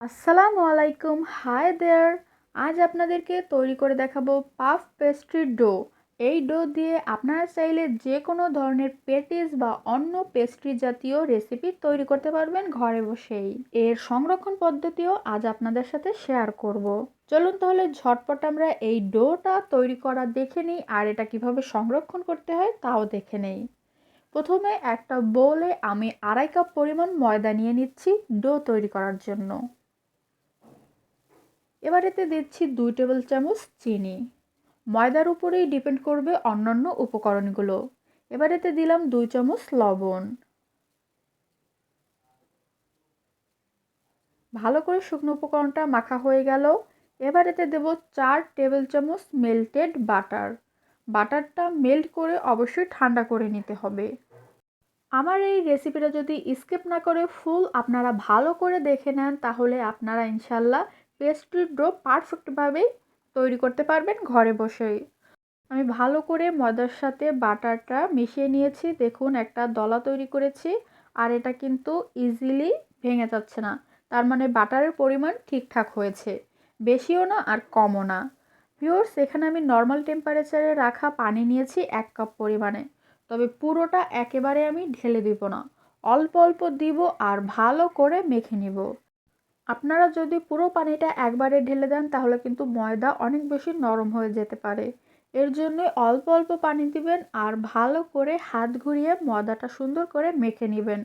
আসসালামুয়ালাইকুম, hi there. আজ আপনাদেরকে তৈরি করে দেখাবো পাফ পেস্ট্রি ডো। এই ডো দিয়ে আপনারা চাইলে যে কোনো ধরনের পেটিস বা অন্য পেস্ট্রি জাতীয় রেসিপি তৈরি করতে পারবেন ঘরে বসেই। এর সংরক্ষণ পদ্ধতিও আজ আপনাদের সাথে শেয়ার করব। চলুন তাহলে ঝটপট আমরা এই ডোটা তৈরি করা দেখে নিই, আর এটা কিভাবে সংরক্ষণ করতে হয় তাও দেখে নেই। প্রথমে একটা বোলে আমি 2.5 কাপ পরিমাণ ময়দা নিয়ে নিচ্ছি ডো তৈরি করার জন্য। এবার এতে দিচ্ছি 2 টেবিল চামচ চিনি। ময়দার উপরেই ডিপেন্ড করবে অন্যান্য উপকরণগুলো। এবার এতে দিলাম 2 চামচ লবণ। ভালো করে শুকনো উপকরণটা মাখা হয়ে গেল। এবার এতে দেব 4 টেবিল চামচ মেল্টেড বাটার। বাটারটা মেল্ট করে অবশ্যই ঠান্ডা করে নিতে হবে। আমার এই রেসিপিটা যদি স্কিপ না করে ফুল আপনারা ভালো করে দেখে নেন, তাহলে আপনারা ইনশাল্লাহ পেস্ট্রি ডো পারফেক্টভাবে তৈরি করতে পারবেন ঘরে বসেই। আমি ভালো করে ময়দার সাথে বাটারটা মিশিয়ে নিয়েছি। দেখুন একটা দলা তৈরি করেছি, আর এটা কিন্তু ইজিলি ভেঙে যাচ্ছে না। তার মানে বাটারের পরিমাণ ঠিকঠাক হয়েছে, বেশিও না আর কমও না। ভিউয়ার্স, এখানে আমি নর্মাল টেম্পারেচারে রাখা পানি নিয়েছি 1 কাপ পরিমাণে। তবে পুরোটা একেবারে আমি ঢেলে দিব না, অল্প অল্প দিব আর ভালো করে মেখে নিব। আপনারা যদি পুরো পানিটা একবারে ঢেলে দেন তাহলে কিন্তু ময়দা অনেক বেশি নরম হয়ে যেতে পারে। এর জন্য অল্প অল্প পানি দিবেন আর ভালো করে হাত ঘুরিয়ে ময়দাটা সুন্দর করে মেখে নেবেন।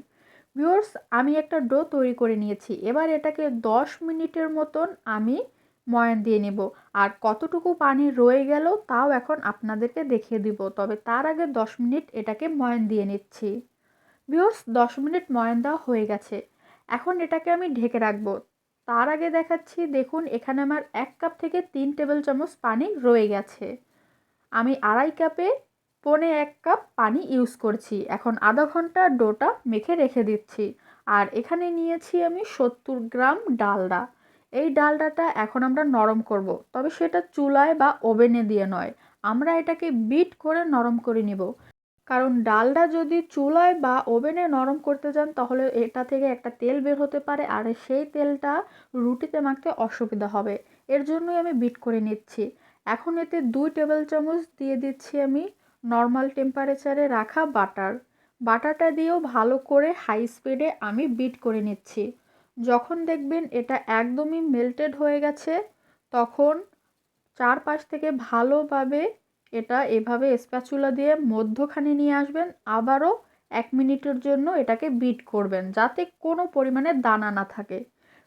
ভিউয়ার্স, আমি একটা ডো তৈরি করে নিয়েছি। এবার এটাকে 10 মিনিটের মতন আমি ময়ান দিয়ে নেব। আর কতটুকু পানি রয়ে গেল তাও এখন আপনাদেরকে দেখিয়ে দিব। তবে তার আগে 10 মিনিট এটাকে ময়ান দিয়ে নিচ্ছি। ভিউয়ার্স, 10 মিনিট ময়ান দেওয়া হয়ে গেছে। এখন এটাকে আমি ঢেকে রাখবো। তার আগে দেখাচ্ছি, দেখুন এখানে আমার 1 কাপ থেকে 3 টেবিল চামচ পানি রয়ে গেছে। আমি 2.5 কাপে 1.25 কাপ পানি ইউজ করছি। এখন আধা ঘন্টা ডোটা মেখে রেখে দিচ্ছি। আর এখানে নিয়েছি আমি 70 গ্রাম ডালডা। এই ডালডাটা এখন আমরা নরম করব, তবে সেটা চুলায় বা ওভেনে দিয়ে নয়। আমরা এটাকে বিট করে নরম করে নিব। কারণ ডালটা যদি চুলায় বা ওভেনে নরম করতে যান তাহলে এটা থেকে একটা তেল বের হতে পারে, আর সেই তেলটা রুটিতে মাখতে অসুবিধা হবে। এর জন্যই আমি বিট করে নিচ্ছি। এখন এতে 2 টেবিল চামচ দিয়ে দিচ্ছি আমি নর্মাল টেম্পারেচারে রাখা বাটার। বাটারটা দিয়েও ভালো করে হাই স্পিডে আমি বিট করে নিচ্ছি। যখন দেখবেন এটা একদমই মেল্টেড হয়ে গেছে, তখন চারপাশ থেকে ভালোভাবে এটা এভাবে স্প্যাচুলা দিয়ে মধ্যখানে নিয়ে আসবেন। আবারও 1 মিনিটের জন্য এটাকে বিট করবেন যাতে কোনো পরিমাণে দানা না থাকে।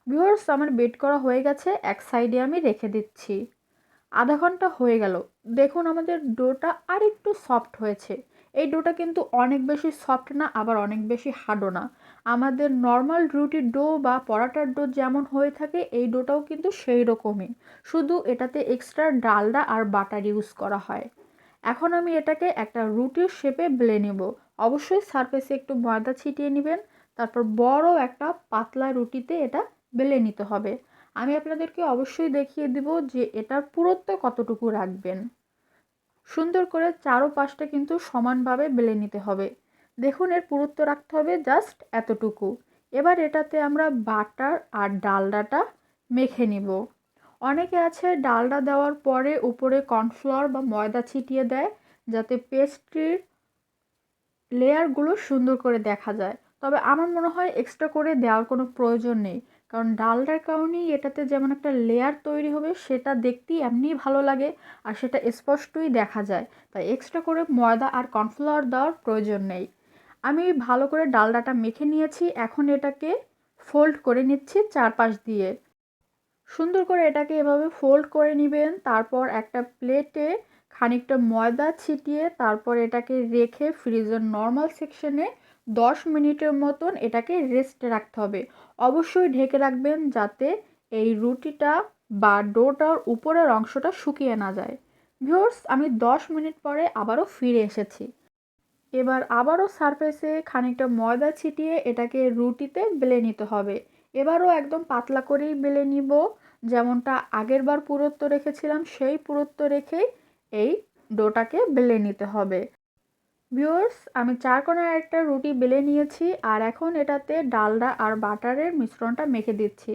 ভিউয়ার্স, আমার বিট করা হয়ে গেছে, এক সাইডে আমি রেখে দিচ্ছি। আধা ঘন্টা হয়ে গেল। দেখুন আমাদের ডোটা আরেকটু সফট হয়েছে। এই ডোটা কিন্তু অনেক বেশি সফট না, আবার অনেক বেশি হার্ডও না। আমাদের নর্মাল রুটির ডো বা পরাটার ডো যেমন হয়ে থাকে এই ডোটাও কিন্তু সেই রকমই, শুধু এটাতে এক্সট্রা ডালডা আর বাটার ইউজ করা হয়। এখন আমি এটাকে একটা রুটির শেপে বেলে নেব। অবশ্যই সারফেসে একটু ময়দা ছিটিয়ে নেবেন, তারপর বড় একটা পাতলা রুটিতে এটা বেলে নিতে হবে। আমি আপনাদেরকে অবশ্যই দেখিয়ে দিব যে এটার পুরুত্ব কতটুকু রাখবেন। সুন্দর করে চারোপাশটা কিন্তু সমানভাবে বেলে নিতে হবে। দেখুন এর পুরুত্ব রাখতে হবে জাস্ট এতটুকু। এবার এটাতে আমরা বাটার আর ডালডাটা মেখে নিব। অনেকে আছে ডালডা দেওয়ার পরে উপরে কর্নফ্লাওয়ার বা ময়দা ছিটিয়ে দেয় যাতে পেস্ট্রির লেয়ারগুলো সুন্দর করে দেখা যায়। তবে আমার মনে হয় এক্সট্রা করে দেওয়ার কোনো প্রয়োজন নেই, কারণ ডালটার কারণেই এটাতে যেমন একটা লেয়ার তৈরি হবে, সেটা দেখতেই এমনিই ভালো লাগে আর সেটা স্পষ্টই দেখা যায়। তাই এক্সট্রা করে ময়দা আর কর্নফ্লাওয়ার দেওয়ার প্রয়োজন নেই। আমি ভালো করে ডালডাটা মেখে নিয়েছি। এখন এটাকে ফোল্ড করে নিচ্ছি চারপাশ দিয়ে। সুন্দর করে এটাকে এভাবে ফোল্ড করে নেবেন। তারপর একটা প্লেটে খানিকটা ময়দা ছিটিয়ে তারপর এটাকে রেখে ফ্রিজের নর্মাল সেকশনে 10 মিনিটের মতন এটাকে রেস্টে রাখতে হবে। অবশ্যই ঢেকে রাখবেন যাতে এই রুটিটা বা ডোটার উপরের অংশটা শুকিয়ে না যায়। ভিউয়ার্স, আমি 10 মিনিট পরে আবারও ফিরে এসেছি। এবার আবারও সারফেসে খানিকটা ময়দা ছিটিয়ে এটাকে রুটিতে বেলে নিতে হবে। এবারও একদম পাতলা করেই বেলে নিব, যেমনটা আগেরবার পুরুত্ব রেখেছিলাম সেই পুরুত্ব রেখেই এই ডোটাকে বেলে নিতে হবে। ভিউয়ার্স, আমি 4 কোণার একটা রুটি বেলে নিয়েছি আর এখন এটাতে ডালডা আর বাটারের মিশ্রণটা মেখে দিচ্ছি।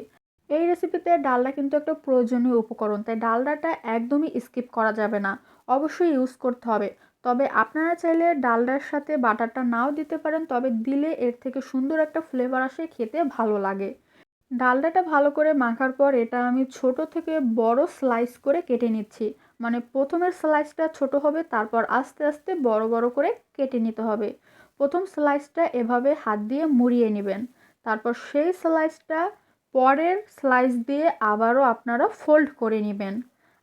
এই রেসিপিতে ডালডা কিন্তু একটা প্রয়োজনীয় উপকরণ, তাই ডালডাটা একদমই স্কিপ করা যাবে না, অবশ্যই ইউজ করতে হবে। তবে আপনারা চাইলে ডালডার সাথে বাটারটা নাও দিতে পারেন, তবে দিলে এর থেকে সুন্দর একটা ফ্লেভার আসে, খেতে ভালো লাগে। ডালডাটা ভালো করে মাখার পর এটা আমি ছোট থেকে বড় স্লাইস করে কেটে নিচ্ছি। মানে প্রথমের স্লাইসটা ছোট হবে, তারপর আস্তে আস্তে বড় বড় করে কেটে নিতে হবে। প্রথম স্লাইসটা এভাবে হাত দিয়ে মুড়িয়ে নেবেন, তারপর সেই স্লাইসটা পরের স্লাইস দিয়ে আবারও আপনারা ফোল্ড করে নেবেন।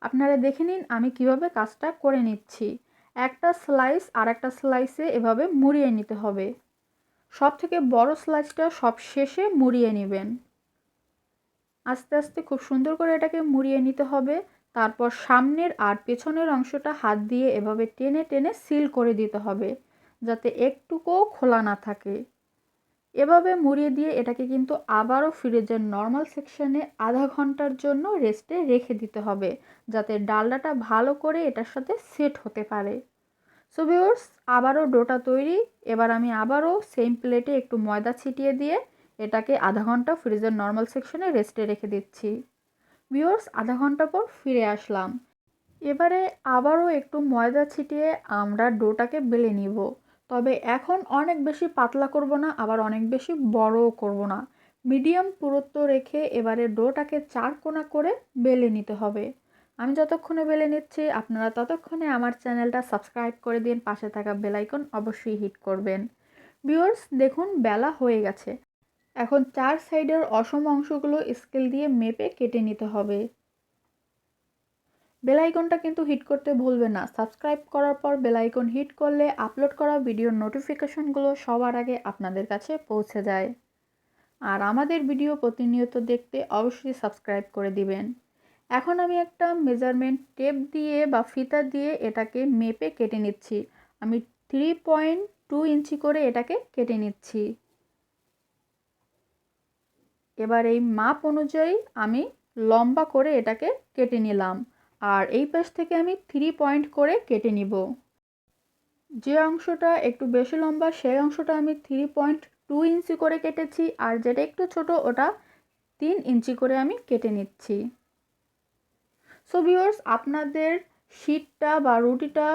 আপনারা দেখে নিন আমি কিভাবে কাজটা করে নিচ্ছি। একটা স্লাইস আর একটা স্লাইসে এভাবে মুড়িয়ে নিতে হবে। সব থেকে বড় স্লাইসটা সব শেষে মুড়িয়ে নেবেন। আস্তে আস্তে খুব সুন্দর করে এটাকে মুড়িয়ে নিতে হবে। তারপর সামনের আর পেছনের অংশটা হাত দিয়ে এভাবে টেনে টেনে সিল করে দিতে হবে, যাতে একটুকুও খোলা না থাকে। এভাবে মুড়িয়ে দিয়ে এটাকে কিন্তু আবারও ফ্রিজের নর্মাল সেকশনে আধা ঘন্টার জন্য রেস্টে রেখে দিতে হবে, যাতে ডালডাটা ভালো করে এটার সাথে সেট হতে পারে। সো ভিউয়ার্স, আবারও ডোটা তৈরি। এবার আমি আবারও সেম প্লেটে একটু ময়দা ছিটিয়ে দিয়ে এটাকে আধা ঘন্টা ফ্রিজের নর্মাল সেকশনে রেস্টে রেখে দিচ্ছি। ভিউয়ার্স, আধা ঘন্টা পর ফিরে আসলাম। এবারে আবারও একটু ময়দা ছিটিয়ে আমরা ডোটাকে বেলে নিব। তবে এখন অনেক বেশি পাতলা করব না, আবার অনেক বেশি বড়ও করব না। মিডিয়াম পুরুত্ব রেখে এবারে ডোটাকে 4 কোনা করে বেলে নিতে হবে। আমি যতক্ষণে বেলে নিচ্ছি আপনারা ততক্ষণে আমার চ্যানেলটা সাবস্ক্রাইব করে দিন, পাশে থাকা বেল আইকন অবশ্যই হিট করবেন। ভিউয়ার্স, দেখুন বেলা হয়ে গেছে। এখন 4 সাইডের অসম অংশগুলো স্কেল দিয়ে মেপে কেটে নিতে হবে। বেল আইকনটা কিন্তু হিট করতে ভুলবেন না। সাবস্ক্রাইব করার পর বেল আইকন হিট করলে আপলোড করা ভিডিওর নোটিফিকেশনগুলো সবার আগে আপনাদের কাছে পৌঁছে যায়। আর আমাদের ভিডিও প্রতিনিয়ত দেখতে অবশ্যই সাবস্ক্রাইব করে দিবেন। এখন আমি একটা মেজারমেন্ট টেপ দিয়ে বা ফিতা দিয়ে এটাকে মেপে কেটে নিচ্ছি। আমি 3.2 ইঞ্চি করে এটাকে কেটে নিচ্ছি। এবার এই মাপ অনুযায়ী আমি লম্বা করে এটাকে কেটে নিলাম, আর এই পাশ থেকে আমি 3 পয়েন্ট করে কেটে নিব। যে অংশটা একটু বেশি লম্বা সেই অংশটা আমি 3.2 ইঞ্চি করে কেটেছি, আর যেটা একটু ছোট ওটা 3 ইঞ্চি করে আমি কেটে নিচ্ছি। সো ভিউয়ার্স, আপনাদের শীটটা বা রুটিটা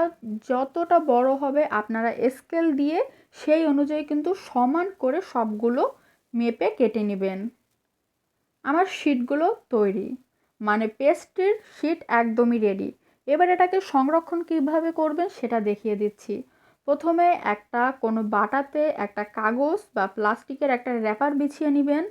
যতটা বড় হবে আপনারা স্কেল দিয়ে সেই অনুযায়ী কিন্তু সমান করে সবগুলো মেপে কেটে নেবেন। আমার শীটগুলো তৈরি, মানে পেস্ট্রির শীট একদমই রেডি। এবার এটাকে সংরক্ষণ কিভাবে করবেন সেটা দেখিয়ে দিচ্ছি। প্রথমে একটা কোনো বাটাতে একটা কাগজ বা প্লাস্টিকের একটা র্যাপার বিছিয়ে নেবেন।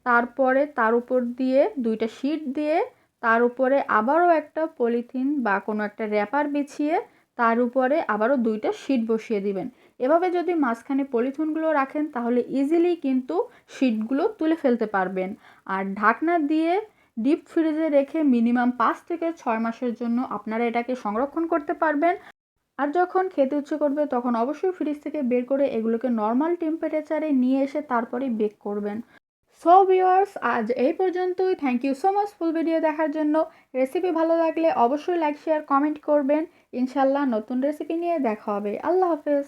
তারপরে তার উপর দিয়ে 2টা শীট দিয়ে তার উপরে আবারও একটা পলিথিন বা কোনো একটা র্যাপার বিছিয়ে তার উপরে আবারও 2টা শীট বসিয়ে দিবেন। এভাবে যদি মাঝখানে পলিথিনগুলো রাখেন তাহলে ইজিলি কিন্তু শীটগুলো তুলে ফেলতে পারবেন। আর ঢাকনা দিয়ে ডিপ ফ্রিজে রেখে মিনিমাম 5 থেকে 6 মাসের জন্য আপনারা এটাকে সংরক্ষণ করতে পারবেন। আর যখন খেতে ইচ্ছে করবে তখন অবশ্যই ফ্রিজ থেকে বের করে এগুলোকে নর্মাল টেম্পারেচারে নিয়ে এসে তারপরেই বেক করবেন। সো ভিউয়ার্স, আজ এই পর্যন্তই। Thank you so much full video দেখার জন্য। রেসিপি ভালো লাগলে অবশ্যই লাইক শেয়ার কমেন্ট করবেন। ইনশাল্লাহ নতুন রেসিপি নিয়ে দেখা হবে। আল্লাহ হাফেজ।